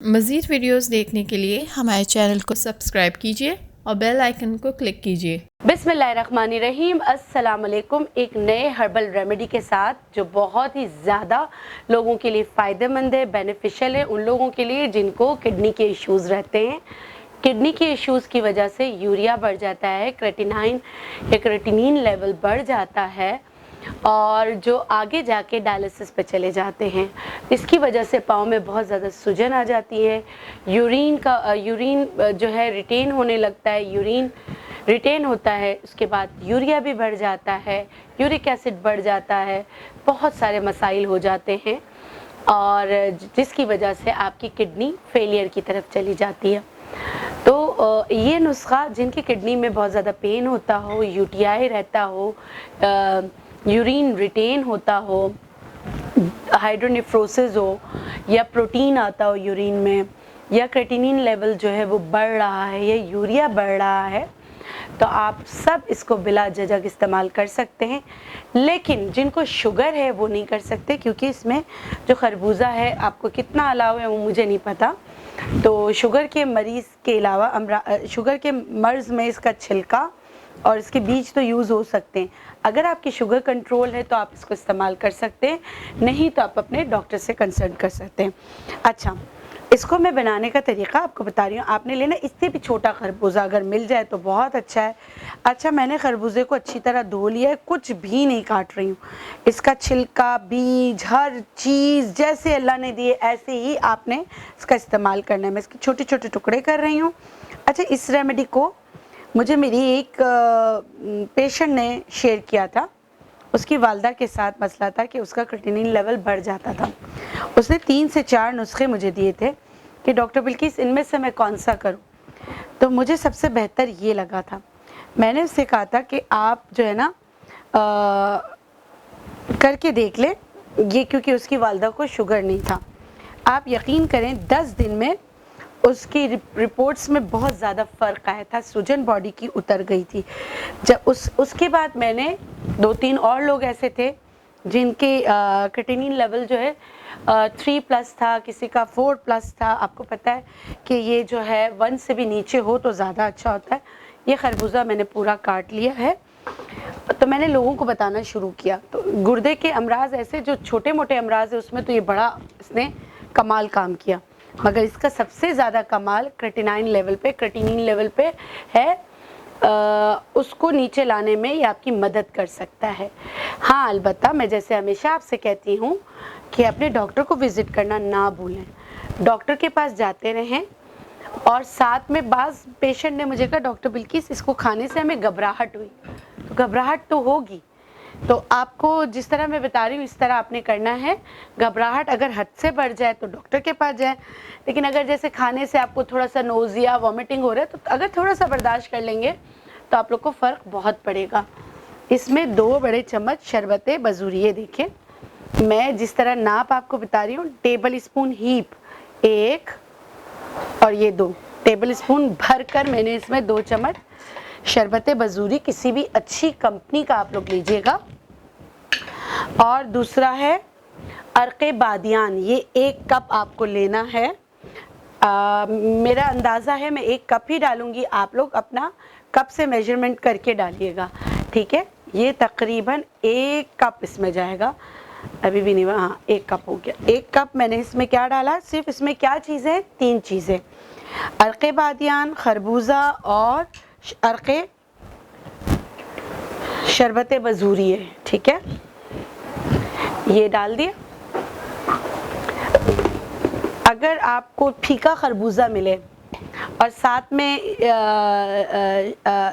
मज़ीद वीडियोस देखने के लिए हमारे चैनल को सब्सक्राइब कीजिए और बेल आइकन को क्लिक कीजिए। बिस्मिल्लाहिर्रहमानिर्रहीम। अस्सलाम वालेकुम। एक नए हर्बल रेमेडी के साथ जो बहुत ही ज़्यादा लोगों के लिए फ़ायदेमंद है, बेनिफिशियल है, उन लोगों के लिए जिनको किडनी के इश्यूज़ रहते हैं। किडनी के इश्यूज़ की वजह से यूरिया बढ़ जाता है, क्रेटिनिन लेवल बढ़ जाता है और जो आगे जाके डायलिसिस पे चले जाते हैं। इसकी वजह से पाँव में बहुत ज़्यादा सूजन आ जाती है, यूरिन जो है रिटेन होने लगता है, यूरिन रिटेन होता है, उसके बाद यूरिया भी बढ़ जाता है, यूरिक एसिड बढ़ जाता है, बहुत सारे मसाइल हो जाते हैं और जिसकी वजह से आपकी किडनी फेलियर की तरफ चली जाती है। तो ये नुस्खा जिनकी किडनी में बहुत ज़्यादा पेन होता हो, यूटीआई रहता हो, यूरिन रिटेन होता हो, हाइड्रोनेफ्रोसिस हो या प्रोटीन आता हो यूरिन में या क्रेटिनिन लेवल जो है वो बढ़ रहा है या यूरिया बढ़ रहा है, तो आप सब इसको बिला झिझक इस्तेमाल कर सकते हैं। लेकिन जिनको शुगर है वो नहीं कर सकते, क्योंकि इसमें जो खरबूजा है आपको कितना अलाव है वो मुझे नहीं पता। तो शुगर के मरीज़ के अलावा शुगर के मर्ज़ में इसका छिलका और इसके बीज तो यूज़ हो सकते हैं। अगर आपकी शुगर कंट्रोल है तो आप इसको इस्तेमाल कर सकते हैं, नहीं तो आप अपने डॉक्टर से कंसल्ट कर सकते हैं। अच्छा, इसको मैं बनाने का तरीका आपको बता रही हूँ। आपने लेना इससे भी छोटा खरबूजा, अगर मिल जाए तो बहुत अच्छा है। अच्छा, मैंने खरबूजे को अच्छी तरह धो लिया है, कुछ भी नहीं काट रही हूँ। इसका छिलका, बीज, हर चीज़ जैसे अल्लाह ने दिए ऐसे ही आपने इसका इस्तेमाल करना है। मैं इसके छोटे छोटे टुकड़े कर रही हूँ। अच्छा, इस रेमेडी को मुझे मेरी एक पेशेंट ने शेयर किया था। उसकी वालदा के साथ मसला था कि उसका क्रेटिनिन लेवल बढ़ जाता था। उसने 3 से 4 नुस्खे मुझे दिए थे कि डॉक्टर बिल्किस इनमें से मैं कौन सा करूं। तो मुझे सबसे बेहतर ये लगा था। मैंने उससे कहा था कि आप जो है ना करके देख लें ये, क्योंकि उसकी वालदा को शुगर नहीं था। आप यकीन करें 10 दिन में उसकी रिपोर्ट्स में बहुत ज़्यादा फ़र्क आया था, सूजन बॉडी की उतर गई थी। जब उसके बाद मैंने 2-3 और लोग ऐसे थे जिनके क्रेटिनिन लेवल जो है 3+ था, किसी का 4+ था। आपको पता है कि ये जो है 1 से भी नीचे हो तो ज़्यादा अच्छा होता है। ये खरबूजा मैंने पूरा काट लिया है, तो मैंने लोगों को बताना शुरू किया। तो गुर्दे के अमराज ऐसे जो छोटे मोटे अमराज है उसमें तो ये बड़ा इसने कमाल काम किया, मगर इसका सबसे ज़्यादा कमाल क्रेटिनिन लेवल पे है। उसको नीचे लाने में ये आपकी मदद कर सकता है। हाँ, अलबत्ता मैं जैसे हमेशा आपसे कहती हूँ कि अपने डॉक्टर को विज़िट करना ना भूलें। डॉक्टर के पास जाते रहें। और साथ में बाज़ पेशेंट ने मुझे कहा डॉक्टर बिल्किस इसको खाने से हमें घबराहट हुई। तो घबराहट तो होगी, तो आपको जिस तरह मैं बता रही हूँ इस तरह आपने करना है। घबराहट अगर हद से बढ़ जाए तो डॉक्टर के पास जाए, लेकिन अगर जैसे खाने से आपको थोड़ा सा नोज़िया, वॉमिटिंग हो रहा है, तो अगर थोड़ा सा बर्दाश्त कर लेंगे तो आप लोग को फ़र्क बहुत पड़ेगा। इसमें 2 बड़े चम्मच शरबत बजूरी, देखें मैं जिस तरह नाप आपको बता रही हूँ, टेबल स्पून हीप 1 और ये 2 टेबल स्पून भर कर मैंने इसमें 2 चम्मच शरबत बजूरी, किसी भी अच्छी कंपनी का आप लोग लीजिएगा। और दूसरा है अर्क़े बादियान, ये 1 कप आपको लेना है। मेरा अंदाज़ा है मैं 1 कप ही डालूँगी, आप लोग अपना कप से मेजरमेंट करके डालिएगा, ठीक है। ये तकरीबन 1 कप इसमें जाएगा, अभी भी नहीं, हाँ 1 कप हो गया। 1 कप मैंने इसमें क्या डाला, सिर्फ इसमें क्या चीज़ें, 3 चीज़ें, अर्क़े बादियान, खरबूजा और अर्क़े शरबत बजूरी है, ठीक है। ये डाल दिया। अगर आपको फीका खरबूजा मिले और साथ में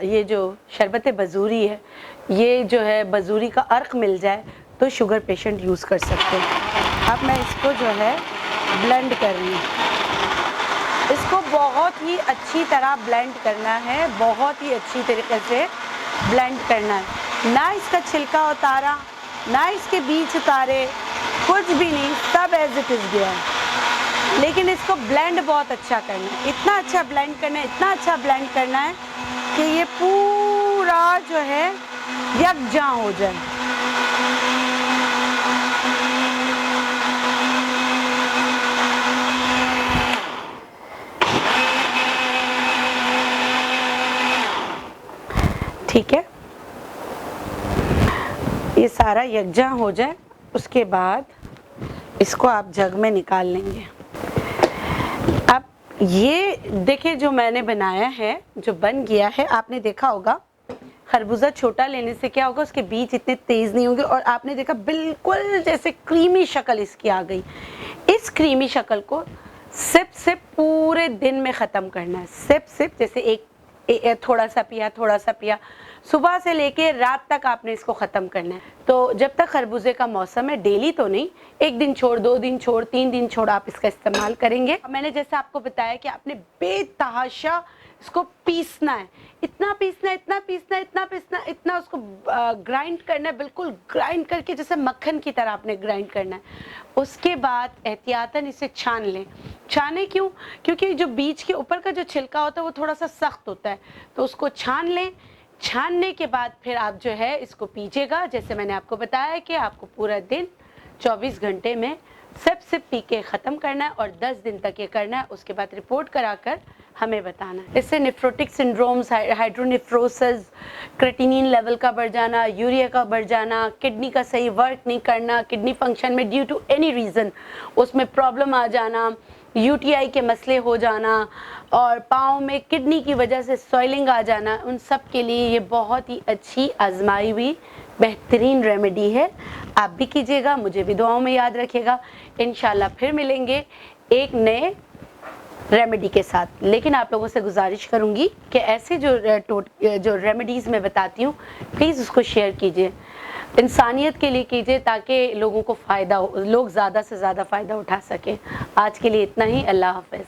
ये जो शरबत बजूरी है, ये जो है बजूरी का अर्क मिल जाए तो शुगर पेशेंट यूज़ कर सकते हैं। अब मैं इसको जो है ब्लेंड कर रही हूँ। इसको बहुत ही अच्छी तरह ब्लेंड करना है, बहुत ही अच्छी तरीके से ब्लेंड करना है। ना इसका छिलका उतारा, ना इसके बीज उतारे, कुछ भी नहीं, सब एज इट इज़ गया है। लेकिन इसको ब्लेंड बहुत अच्छा करना है, इतना अच्छा ब्लेंड करना है, इतना अच्छा ब्लेंड करना है कि ये पूरा जो है यकजा हो जाए। ठीक है, ये सारा यकजा हो जाए उसके बाद इसको आप जग में निकाल लेंगे। अब ये देखिए जो मैंने बनाया है, जो बन गया है, आपने देखा होगा खरबूजा छोटा लेने से क्या होगा, उसके बीज इतने तेज नहीं होंगे और आपने देखा बिल्कुल जैसे क्रीमी शक्ल इसकी आ गई। इस क्रीमी शक्ल को सिप सिप पूरे दिन में ख़त्म करना है। सिप सिप जैसे थोड़ा सा पिया, थोड़ा सा पिया, सुबह से लेके रात तक आपने इसको ख़त्म करना है। तो जब तक खरबूजे का मौसम है, डेली तो नहीं, 1 दिन छोड़, 2 दिन छोड़, 3 दिन छोड़ आप इसका इस्तेमाल करेंगे। मैंने जैसे आपको बताया कि आपने बेतहाशा इसको पीसना है, इतना पीसना है, इतना पीसना है, इतना पीसना, इतना उसको ग्राइंड करना है, बिल्कुल ग्राइंड करके जैसे मक्खन की तरह आपने ग्राइंड करना है। उसके बाद एहतियातन इसे छान लें। छाने क्यों? क्योंकि जो बीज के ऊपर का जो छिलका होता है वो थोड़ा सा सख्त होता है, तो उसको छान लें। छानने के बाद फिर आप जो है इसको पीजिएगा। जैसे मैंने आपको बताया कि आपको पूरा दिन 24 घंटे में सिप पी के ख़त्म करना है और 10 दिन तक ये करना है। उसके बाद रिपोर्ट कराकर हमें बताना है। इससे nephrotic syndromes, hydronephrosis, creatinine level का बढ़ जाना, यूरिया का बढ़ जाना, किडनी का सही वर्क नहीं करना, किडनी फंक्शन में ड्यू टू एनी रीज़न उसमें प्रॉब्लम आ जाना, यूटीआई के मसले हो जाना और पाँव में किडनी की वजह से सॉइलिंग आ जाना, उन सब के लिए ये बहुत ही अच्छी आजमाई हुई बेहतरीन रेमेडी है। आप भी कीजिएगा, मुझे भी दुआओं में याद रखिएगा। इंशाल्लाह फिर मिलेंगे एक नए रेमेडी के साथ। लेकिन आप लोगों से गुजारिश करूंगी कि ऐसे जो रेमेडीज़ मैं बताती हूँ प्लीज़ उसको शेयर कीजिए, इंसानियत के लिए कीजिए, ताकि लोगों को फ़ायदा हो, लोग ज़्यादा से ज़्यादा फ़ायदा उठा सकें। आज के लिए इतना ही। अल्लाह हाफ़िज़।